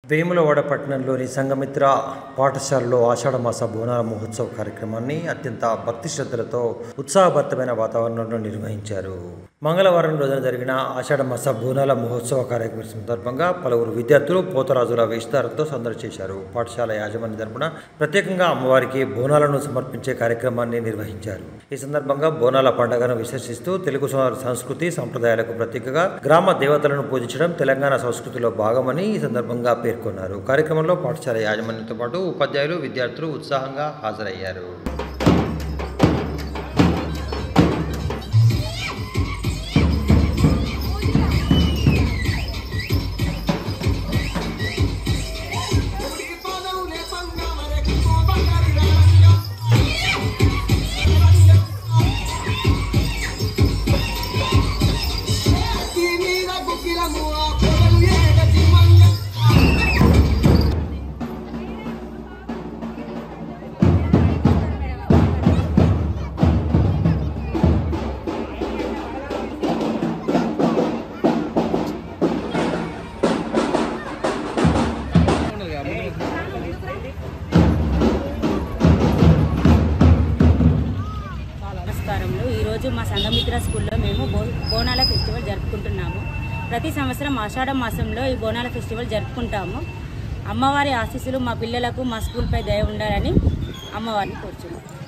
వేములవాడ పట్టణంలోని సంఘమిత్ర పాఠశాలలో ఆషాఢమాస బోనాల మహోత్సవ కార్యక్రమాన్ని అత్యంత భక్తి శ్రద్ధలతో ఉత్సాహభరితమైన వాతావరణంలో నిర్వహించారు. మంగళవారం రోజున జరిగిన ఆషాఢమాస బోనాల మహోత్సవ కార్యక్రమం సందర్భంగా పలువురు విద్యార్థులు పోతరాజుల వేషధారంతో సందడి చేశారు. పాఠశాల యాజమాన్య తరపున ప్రత్యేకంగా అమ్మవారికి బోనాలను సమర్పించే కార్యక్రమాన్ని నిర్వహించారు. ఈ సందర్భంగా బోనాల పండుగను విశ్లేషిస్తూ తెలుగు సంస్కృతి సంప్రదాయాలకు ప్రతీకగా గ్రామ దేవతలను పూజించడం తెలంగాణ సంస్కృతిలో భాగమని ఈ సందర్భంగా పేర్కొన్నారు. కార్యక్రమంలో పాఠశాల యాజమాన్యంతో పాటు ఉపాధ్యాయులు, విద్యార్థులు ఉత్సాహంగా హాజరయ్యారు. ఈరోజు మా సంఘమిత్ర స్కూల్లో మేము బోనాల ఫెస్టివల్ జరుపుకుంటున్నాము. ప్రతి సంవత్సరం ఆషాఢ మాసంలో ఈ బోనాల ఫెస్టివల్ జరుపుకుంటాము. అమ్మవారి ఆశీస్సులు మా పిల్లలకు మా స్కూల్పై దయ ఉండాలని అమ్మవారిని కోరుచున్నాము.